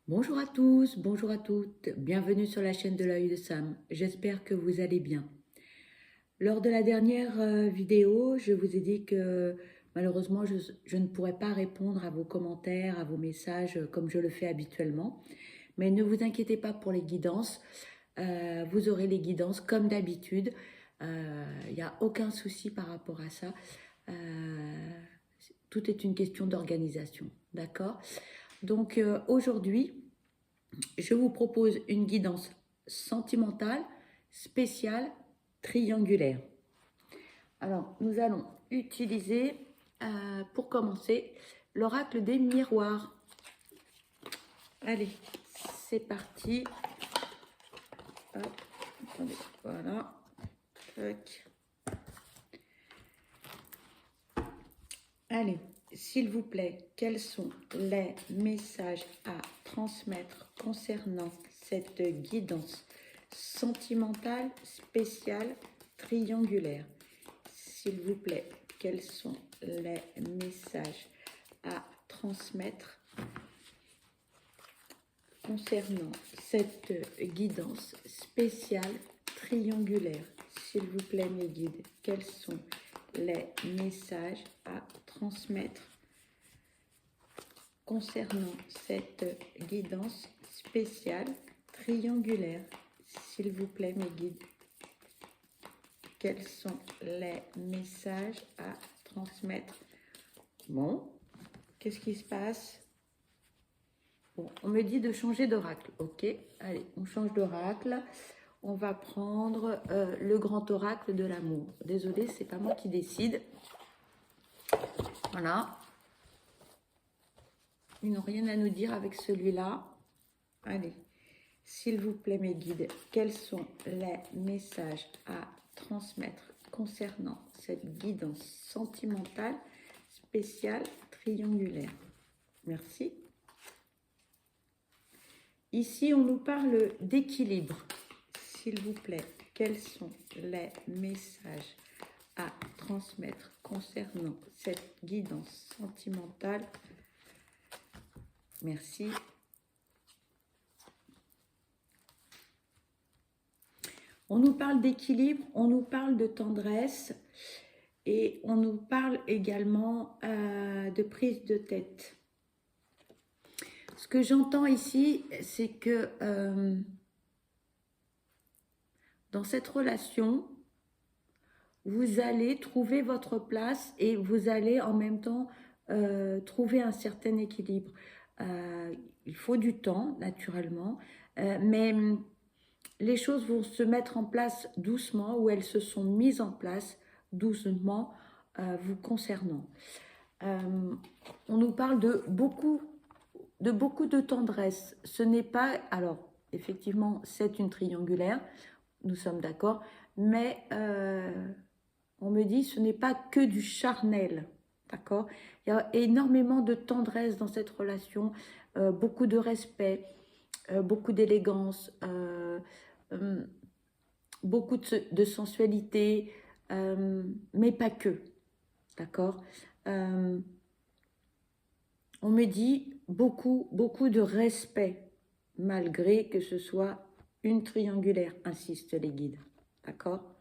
Bonjour à tous, bonjour à toutes, bienvenue sur la chaîne de l'œil de Sam, j'espère que vous allez bien. Lors de la dernière vidéo, je vous ai dit que malheureusement je ne pourrais pas répondre à vos commentaires, à vos messages comme je le fais habituellement. Mais ne vous inquiétez pas pour les guidances, vous aurez les guidances comme d'habitude, il n'y a aucun souci par rapport à ça. Tout est une question d'organisation, d'accord? Donc aujourd'hui, je vous propose une guidance sentimentale, spéciale, triangulaire. Alors, nous allons utiliser, pour commencer, l'oracle des miroirs. Allez, c'est parti. Hop, attendez, voilà. Tac. Allez, s'il vous plaît, quels sont les messages à transmettre concernant cette guidance sentimentale, spéciale, triangulaire? S'il vous plaît, quels sont les messages à transmettre concernant cette guidance spéciale, triangulaire? S'il vous plaît, mes guides, quels sont les messages à transmettre concernant cette guidance spéciale triangulaire? S'il vous plaît, mes guides, quels sont les messages à transmettre? Bon, qu'est-ce qui se passe? Bon, on me dit de changer d'oracle, ok? Allez, on change d'oracle. On va prendre le grand oracle de l'amour. Désolée, c'est pas moi qui décide. Voilà. Ils n'ont rien à nous dire avec celui-là. Allez, s'il vous plaît, mes guides, quels sont les messages à transmettre concernant cette guidance sentimentale spéciale triangulaire? Merci. Ici, on nous parle d'équilibre. S'il vous plaît, quels sont les messages à transmettre concernant cette guidance sentimentale? Merci. On nous parle d'équilibre, on nous parle de tendresse et on nous parle également de prise de tête. Ce que j'entends ici, c'est que dans cette relation, vous allez trouver votre place et vous allez en même temps trouver un certain équilibre. Il faut du temps, naturellement, mais les choses vont se mettre en place doucement ou elles se sont mises en place doucement vous concernant. On nous parle de beaucoup de tendresse. Ce n'est pas... Alors, effectivement, c'est une triangulaire, nous sommes d'accord, mais on me dit ce n'est pas que du charnel, d'accord? Il y a énormément de tendresse dans cette relation, beaucoup de respect, beaucoup d'élégance, beaucoup de sensualité, mais pas que, d'accord? On me dit beaucoup de respect, malgré que ce soit une triangulaire, insistent les guides, d'accord?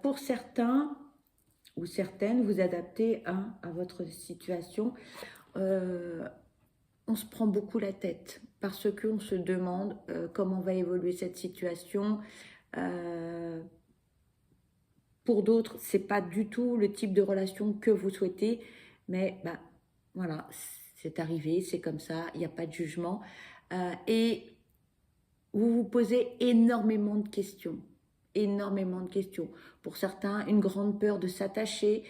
Pour certains ou certaines, vous adaptez à votre situation. On se prend beaucoup la tête parce qu'on se demande comment va évoluer cette situation. Pour d'autres, ce n'est pas du tout le type de relation que vous souhaitez, mais bah, voilà, c'est arrivé, c'est comme ça, il n'y a pas de jugement. Et vous vous posez énormément de questions. Énormément de questions. Pour certains, une grande peur de s'attacher.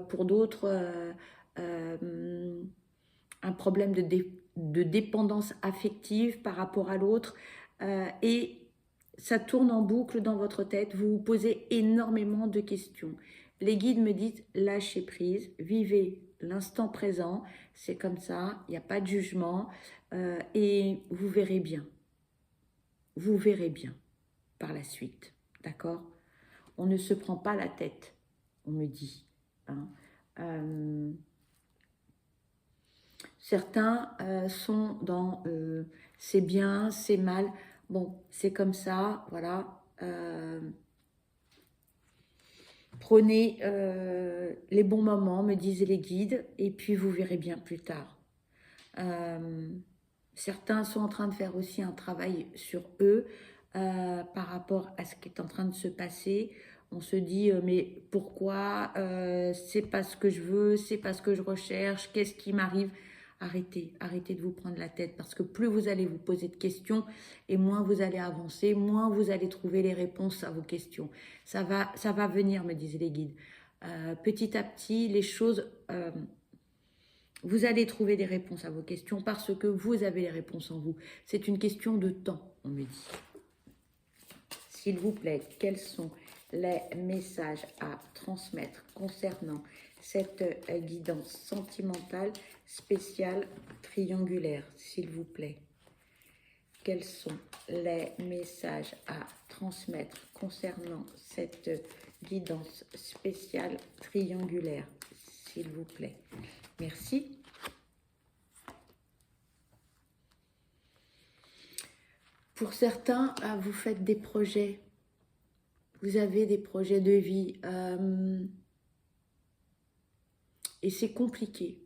Pour d'autres, un problème de dépendance affective par rapport à l'autre. Et ça tourne en boucle dans votre tête. Vous vous posez énormément de questions. Les guides me disent lâchez prise, vivez l'instant présent. C'est comme ça, il n'y a pas de jugement. Et vous verrez bien. Vous verrez bien par la suite, d'accord? On ne se prend pas la tête, on me dit. Hein. Certains sont dans c'est bien, c'est mal. Bon, c'est comme ça, voilà. Prenez les bons moments, me disent les guides, et puis vous verrez bien plus tard. Certains sont en train de faire aussi un travail sur eux par rapport à ce qui est en train de se passer. On se dit, mais pourquoi c'est pas ce que je veux, c'est pas ce que je recherche, qu'est-ce qui m'arrive? Arrêtez, arrêtez de vous prendre la tête parce que plus vous allez vous poser de questions et moins vous allez avancer, moins vous allez trouver les réponses à vos questions. Ça va venir, me disent les guides. Petit à petit, les choses, vous allez trouver des réponses à vos questions parce que vous avez les réponses en vous. C'est une question de temps, on me dit. S'il vous plaît, quels sont les messages à transmettre concernant cette guidance sentimentale spéciale triangulaire, s'il vous plaît? Quels sont les messages à transmettre concernant cette guidance spéciale triangulaire, s'il vous plaît? Merci. Pour certains, vous faites des projets. Vous avez des projets de vie. Et c'est compliqué.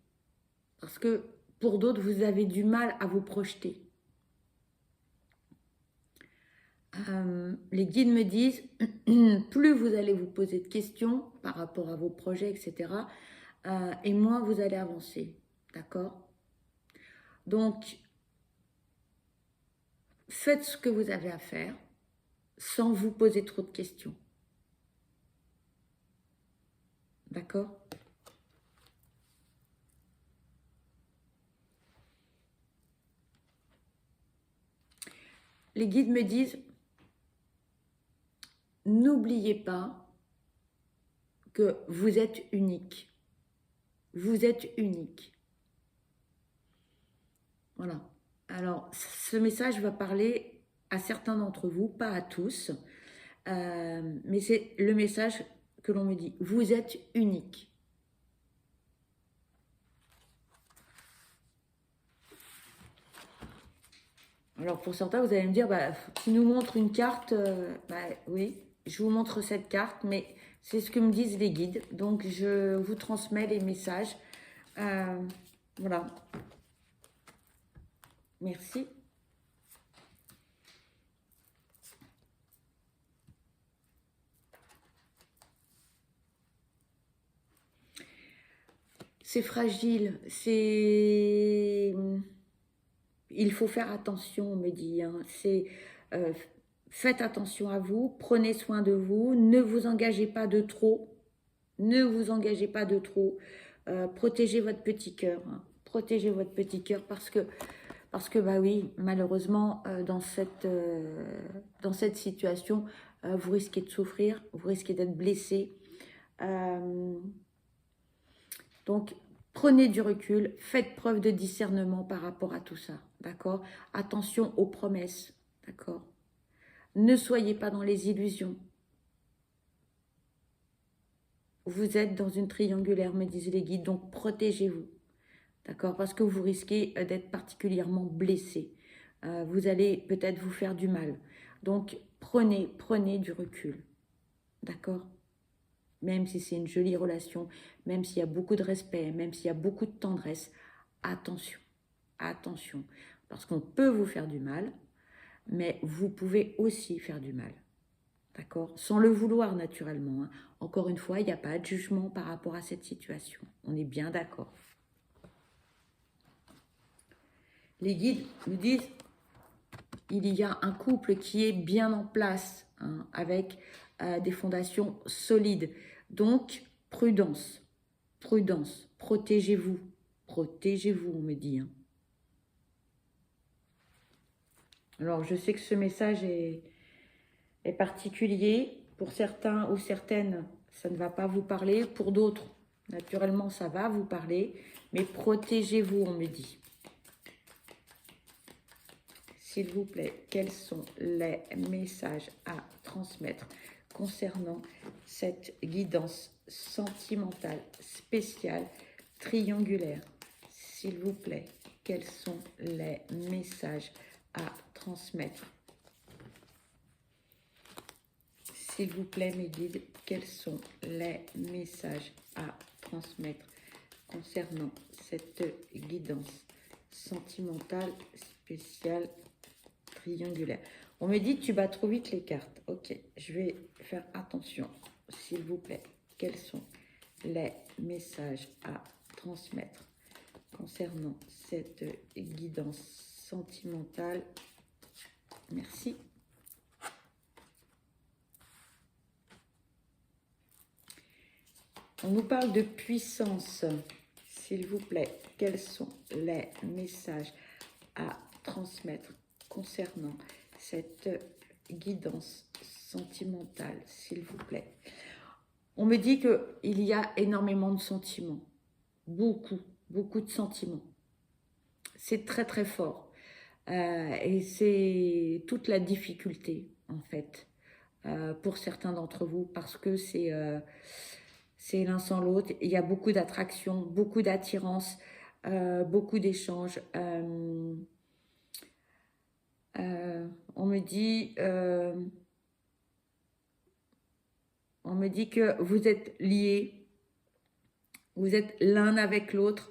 Parce que pour d'autres, vous avez du mal à vous projeter. Les guides me disent, plus vous allez vous poser de questions par rapport à vos projets, etc., et moins vous allez avancer. D'accord? Donc, faites ce que vous avez à faire sans vous poser trop de questions. D'accord? Les guides me disent, n'oubliez pas que vous êtes unique. Vous êtes unique. Voilà. Alors, ce message va parler à certains d'entre vous, pas à tous. Mais c'est le message que l'on me dit. Vous êtes unique. Alors, pour certains, vous allez me dire, bah, tu nous montres une carte. Bah, oui, je vous montre cette carte, mais c'est ce que me disent les guides. Donc, je vous transmets les messages. Voilà. Merci. C'est fragile, c'est... Il faut faire attention, on me dit. Hein. Faites attention à vous, prenez soin de vous, ne vous engagez pas de trop. Ne vous engagez pas de trop. Protégez votre petit cœur. Hein. Protégez votre petit cœur parce que bah oui, malheureusement, dans cette situation, vous risquez de souffrir, vous risquez d'être blessé. Donc, prenez du recul, faites preuve de discernement par rapport à tout ça, d'accord? Attention aux promesses, d'accord? Ne soyez pas dans les illusions. Vous êtes dans une triangulaire, me disent les guides, donc protégez-vous, d'accord? Parce que vous risquez d'être particulièrement blessé. Vous allez peut-être vous faire du mal. Donc, prenez du recul, d'accord? Même si c'est une jolie relation, même s'il y a beaucoup de respect, même s'il y a beaucoup de tendresse, attention, attention. Parce qu'on peut vous faire du mal, mais vous pouvez aussi faire du mal. D'accord? Sans le vouloir naturellement. Hein. Encore une fois, il n'y a pas de jugement par rapport à cette situation. On est bien d'accord. Les guides nous disent, il y a un couple qui est bien en place, hein, avec des fondations solides. Donc, prudence, prudence, protégez-vous, on me dit. Hein. Alors, je sais que ce message est particulier. Pour certains ou certaines, ça ne va pas vous parler. Pour d'autres, naturellement, ça va vous parler. Mais protégez-vous, on me dit. S'il vous plaît, quels sont les messages à transmettre concernant cette guidance sentimentale spéciale triangulaire, s'il vous plaît, quels sont les messages à transmettre? S'il vous plaît, mes guides, quels sont les messages à transmettre concernant cette guidance sentimentale spéciale triangulaire? On me dit tu bats trop vite les cartes. Ok, je vais faire attention. S'il vous plaît, quels sont les messages à transmettre concernant cette guidance sentimentale? Merci. On nous parle de puissance. S'il vous plaît, quels sont les messages à transmettre concernant cette guidance sentimentale, s'il vous plaît? On me dit qu'il y a énormément de sentiments. Beaucoup de sentiments. C'est très très fort. Et c'est toute la difficulté, en fait, pour certains d'entre vous, parce que c'est l'un sans l'autre. Il y a beaucoup d'attraction, beaucoup d'attirance, beaucoup d'échanges. On me dit que vous êtes liés, vous êtes l'un avec l'autre,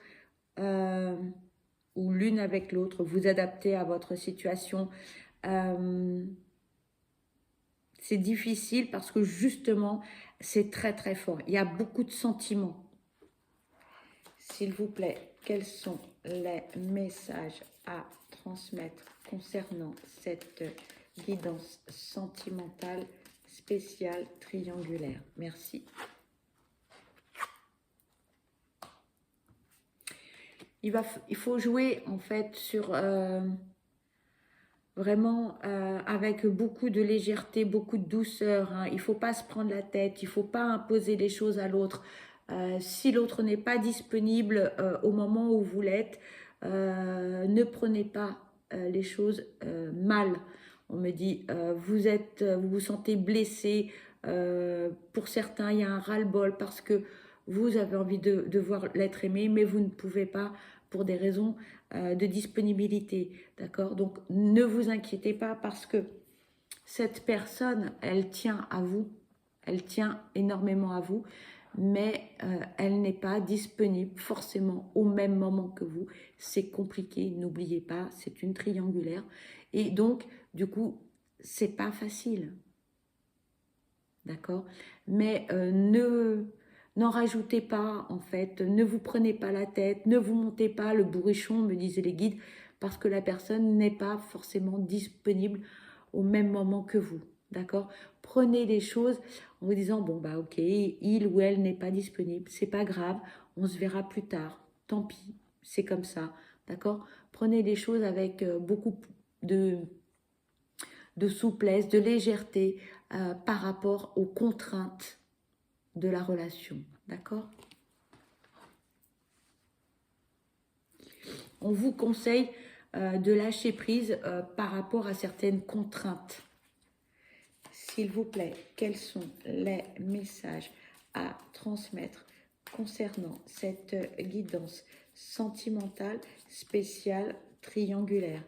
ou l'une avec l'autre, vous adaptez à votre situation. C'est difficile parce que justement, c'est très très fort. Il y a beaucoup de sentiments. S'il vous plaît, quels sont les messages à transmettre concernant cette guidance sentimentale spéciale triangulaire? Merci. Il faut jouer en fait sur vraiment avec beaucoup de légèreté, beaucoup de douceur. Hein. Il ne faut pas se prendre la tête, il ne faut pas imposer les choses à l'autre. Si l'autre n'est pas disponible au moment où vous l'êtes, ne prenez pas les choses mal. On me dit, vous vous sentez blessé. Pour certains, il y a un ras-le-bol parce que vous avez envie de voir l'être aimé, mais vous ne pouvez pas pour des raisons de disponibilité. D'accord? Donc, ne vous inquiétez pas parce que cette personne, elle tient à vous. Elle tient énormément à vous, mais elle n'est pas disponible forcément au même moment que vous. C'est compliqué, n'oubliez pas, c'est une triangulaire. Et donc, du coup, c'est pas facile. D'accord? Mais n'en rajoutez pas, en fait. Ne vous prenez pas la tête, ne vous montez pas le bourrichon, me disaient les guides, parce que la personne n'est pas forcément disponible au même moment que vous. D'accord? Prenez les choses en vous disant, bon, bah ok, il ou elle n'est pas disponible, c'est pas grave, on se verra plus tard, tant pis, c'est comme ça. D'accord? Prenez les choses avec beaucoup de souplesse, de légèreté par rapport aux contraintes de la relation. D'accord? On vous conseille de lâcher prise par rapport à certaines contraintes. S'il vous plaît, quels sont les messages à transmettre concernant cette guidance sentimentale spéciale triangulaire?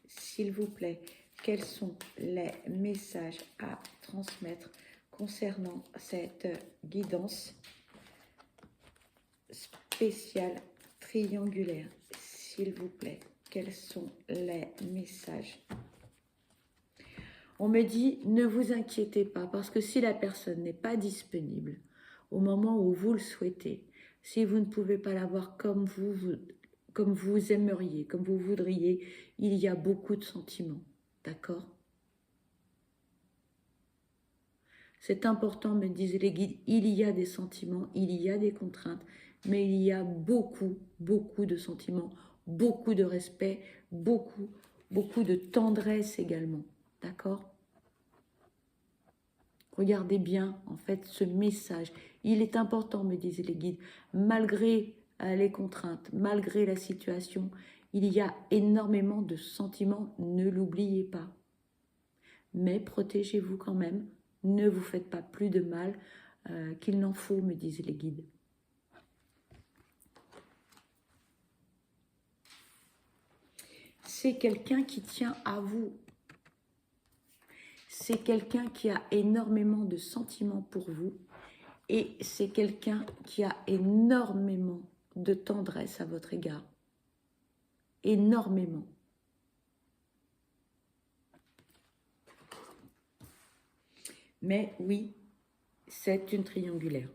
S'il vous plaît, quels sont les messages à transmettre concernant cette guidance spéciale triangulaire? S'il vous plaît, quels sont les messages? On me dit, ne vous inquiétez pas, parce que si la personne n'est pas disponible au moment où vous le souhaitez, si vous ne pouvez pas l'avoir comme vous aimeriez, comme vous voudriez, il y a beaucoup de sentiments, d'accord? C'est important, me disaient les guides, il y a des sentiments, il y a des contraintes, mais il y a beaucoup de sentiments, beaucoup de respect, beaucoup de tendresse également. D'accord? Regardez bien, en fait, ce message. Il est important, me disaient les guides, malgré les contraintes, malgré la situation, il y a énormément de sentiments, ne l'oubliez pas. Mais protégez-vous quand même, ne vous faites pas plus de mal qu'il n'en faut, me disaient les guides. c'est quelqu'un qui tient à vous. C'est quelqu'un qui a énormément de sentiments pour vous et c'est quelqu'un qui a énormément de tendresse à votre égard. Énormément. Mais oui, c'est une triangulaire.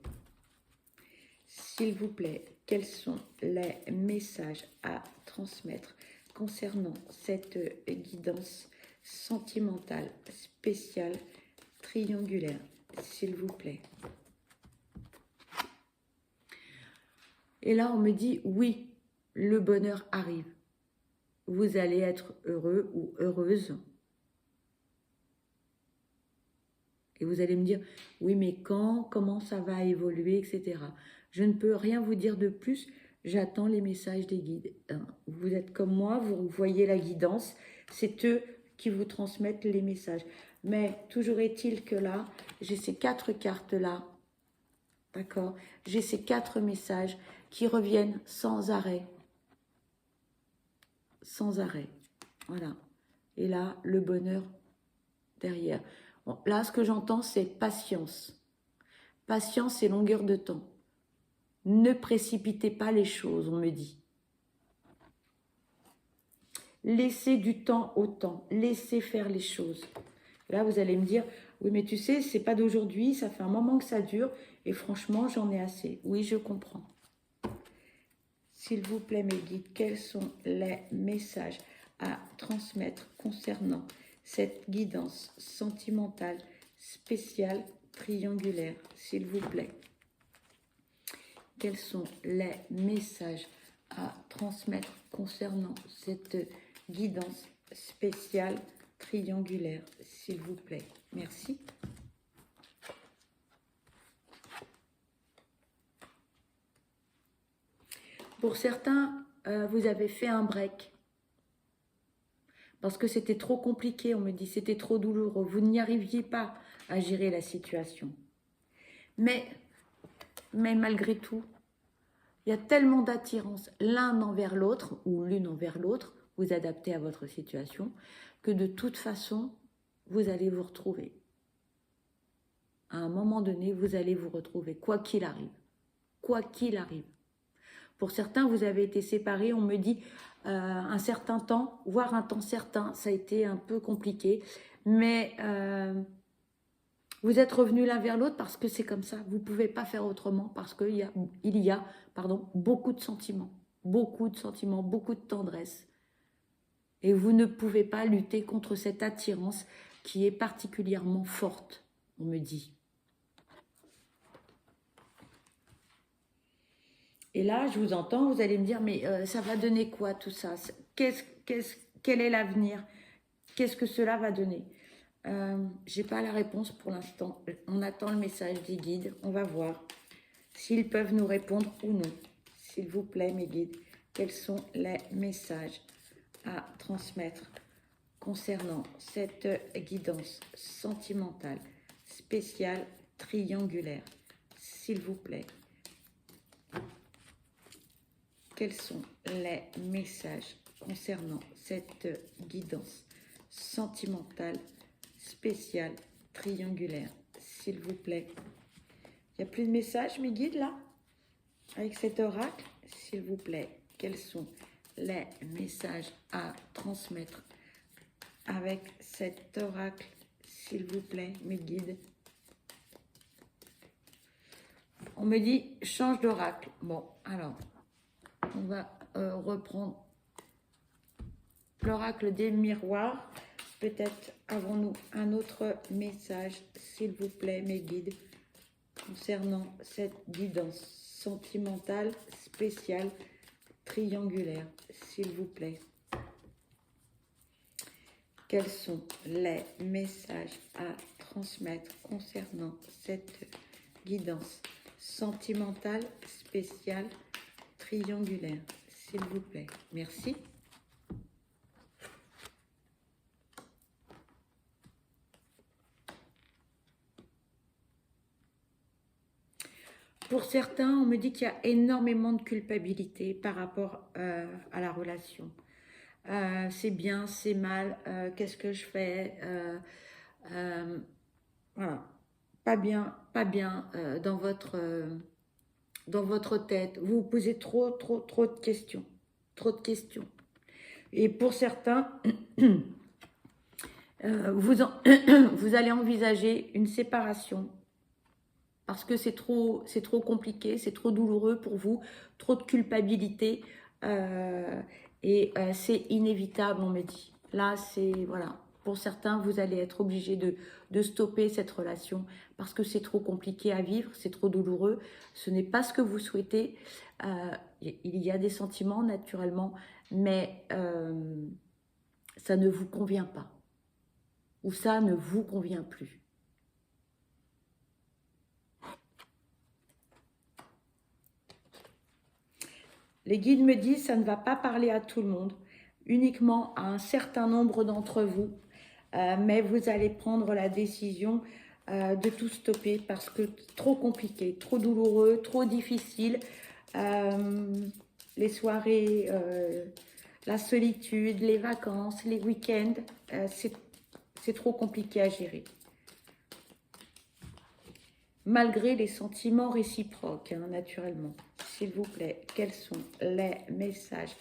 S'il vous plaît, quels sont les messages à transmettre concernant cette guidance sentimentale, spéciale, triangulaire, s'il vous plaît? Et là, on me dit, oui, le bonheur arrive. Vous allez être heureux ou heureuse. Et vous allez me dire, oui, mais quand, comment ça va évoluer, etc. Je ne peux rien vous dire de plus. J'attends les messages des guides. Vous êtes comme moi, vous voyez la guidance. C'est eux qui vous transmettent les messages. Mais toujours est-il que là, j'ai ces 4 cartes-là. D'accord? J'ai ces 4 messages qui reviennent sans arrêt. Sans arrêt. Voilà. Et là, le bonheur derrière. Bon, là, ce que j'entends, c'est patience. Patience et longueur de temps. Ne précipitez pas les choses, on me dit. Laissez du temps au temps. Laissez faire les choses. Là, vous allez me dire, oui, mais tu sais, c'est pas d'aujourd'hui, ça fait un moment que ça dure, et franchement, j'en ai assez. Oui, je comprends. S'il vous plaît, mes guides, quels sont les messages à transmettre concernant cette guidance sentimentale, spéciale, triangulaire, s'il vous plaît? Quels sont les messages à transmettre concernant cette guidance spéciale, triangulaire, s'il vous plaît? Merci. Pour certains, vous avez fait un break. Parce que c'était trop compliqué, on me dit, c'était trop douloureux. Vous n'y arriviez pas à gérer la situation. Mais malgré tout, il y a tellement d'attirance l'un envers l'autre, ou l'une envers l'autre, vous adaptez à votre situation, que de toute façon, vous allez vous retrouver. À un moment donné, vous allez vous retrouver, quoi qu'il arrive. Quoi qu'il arrive. Pour certains, vous avez été séparés, on me dit un certain temps, voire un temps certain, ça a été un peu compliqué, mais vous êtes revenus l'un vers l'autre parce que c'est comme ça, vous ne pouvez pas faire autrement parce qu'il y a, beaucoup de sentiments, beaucoup de tendresse. Et vous ne pouvez pas lutter contre cette attirance qui est particulièrement forte, on me dit. Et là, je vous entends, vous allez me dire, mais ça va donner quoi tout ça? Quel est l'avenir? Qu'est-ce que cela va donner? Je n'ai pas la réponse pour l'instant. On attend le message des guides. On va voir s'ils peuvent nous répondre ou non. S'il vous plaît, mes guides, quels sont les messages à transmettre concernant cette guidance sentimentale, spéciale, triangulaire? S'il vous plaît. Quels sont les messages concernant cette guidance sentimentale, spéciale, triangulaire, s'il vous plaît? Il n'y a plus de messages, mes guides, là? Avec cet oracle, s'il vous plaît, quels sont les messages à transmettre avec cet oracle, s'il vous plaît, mes guides? On me dit, change d'oracle. Bon, alors... on va reprendre l'oracle des miroirs. Peut-être avons-nous un autre message, s'il vous plaît, mes guides, concernant cette guidance sentimentale, spéciale, triangulaire, s'il vous plaît. Quels sont les messages à transmettre concernant cette guidance sentimentale, spéciale, triangulaire, s'il vous plaît? Merci. Pour certains, on me dit qu'il y a énormément de culpabilité par rapport à la relation. c'est bien, c'est mal, qu'est-ce que je fais, euh, voilà, pas bien dans votre tête. Vous vous posez trop de questions, trop de questions. Et pour certains, vous allez envisager une séparation parce que c'est trop compliqué, c'est trop douloureux pour vous, trop de culpabilité euh, et c'est inévitable, on me dit. Là, c'est, voilà, pour certains, vous allez être obligé de stopper cette relation parce que c'est trop compliqué à vivre, c'est trop douloureux, ce n'est pas ce que vous souhaitez. Il y a des sentiments naturellement, mais ça ne vous convient pas ou ça ne vous convient plus. Les guides me disent ça ne va pas parler à tout le monde, uniquement à un certain nombre d'entre vous, mais vous allez prendre la décision de tout stopper parce que trop compliqué, trop douloureux, trop difficile. Les soirées, la solitude, les vacances, les week-ends, c'est trop compliqué à gérer. Malgré les sentiments réciproques, hein, naturellement. S'il vous plaît, quels sont les messages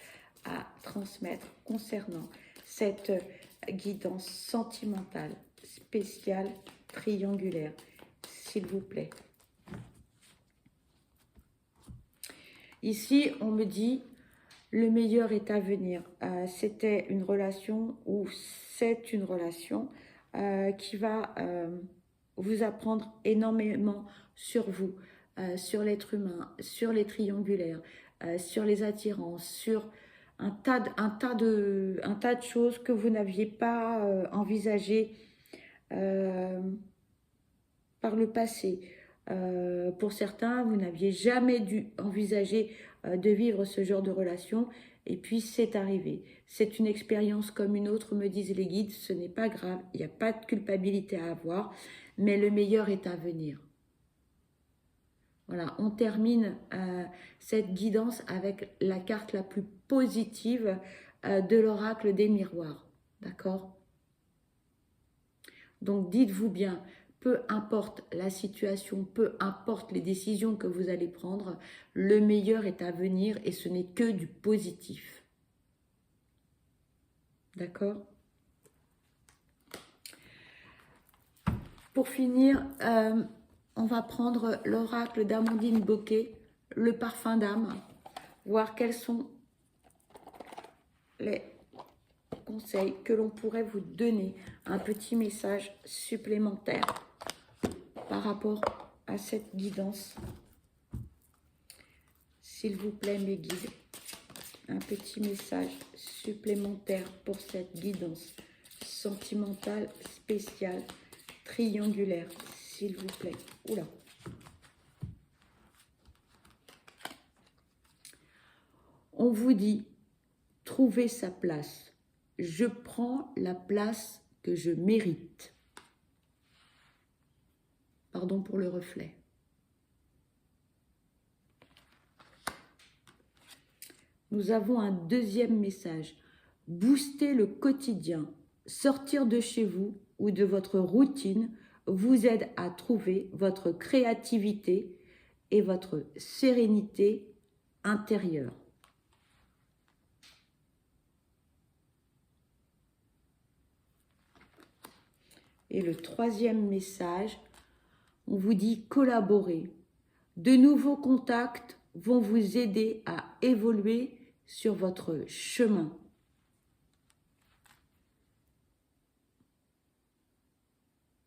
à transmettre concernant cette guidance sentimentale, spéciale, triangulaire, s'il vous plaît. Ici, on me dit, le meilleur est à venir. C'était une relation ou c'est une relation qui va vous apprendre énormément sur vous, sur l'être humain, sur les triangulaires, sur les attirances, sur un tas de choses que vous n'aviez pas envisagées par le passé. Pour certains, vous n'aviez jamais dû envisager de vivre ce genre de relation et puis c'est arrivé. C'est une expérience comme une autre, me disent les guides, ce n'est pas grave, il n'y a pas de culpabilité à avoir, mais le meilleur est à venir. Voilà, on termine cette guidance avec la carte la plus positive de l'oracle des miroirs. D'accord? Donc dites-vous bien, peu importe la situation, peu importe les décisions que vous allez prendre, le meilleur est à venir et ce n'est que du positif. D'accord? Pour finir, on va prendre l'oracle d'Amandine Bocquet, le parfum d'âme, voir quels sont les conseils que l'on pourrait vous donner, un petit message supplémentaire par rapport à cette guidance. S'il vous plaît, mes guides, un petit message supplémentaire pour cette guidance sentimentale, spéciale, triangulaire, s'il vous plaît. Oula. On vous dit, trouvez sa place. Je prends la place que je mérite. Pardon pour le reflet. Nous avons un deuxième message. Booster le quotidien. Sortir de chez vous ou de votre routine vous aide à trouver votre créativité et votre sérénité intérieure. Et le troisième message, on vous dit collaborer. De nouveaux contacts vont vous aider à évoluer sur votre chemin.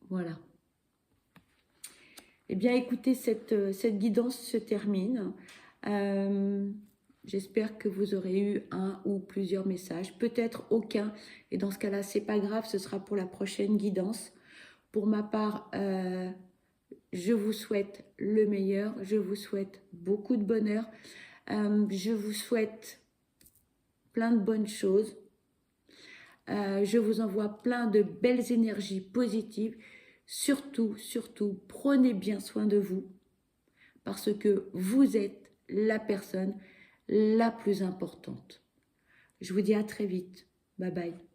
Voilà. Eh bien, écoutez, cette guidance se termine. J'espère que vous aurez eu un ou plusieurs messages, peut-être aucun. Et dans ce cas-là, c'est pas grave, ce sera pour la prochaine guidance. Pour ma part, je vous souhaite le meilleur. Je vous souhaite beaucoup de bonheur. Je vous souhaite plein de bonnes choses. Je vous envoie plein de belles énergies positives. Surtout, surtout, prenez bien soin de vous parce que vous êtes la personne la plus importante. Je vous dis à très vite. Bye bye.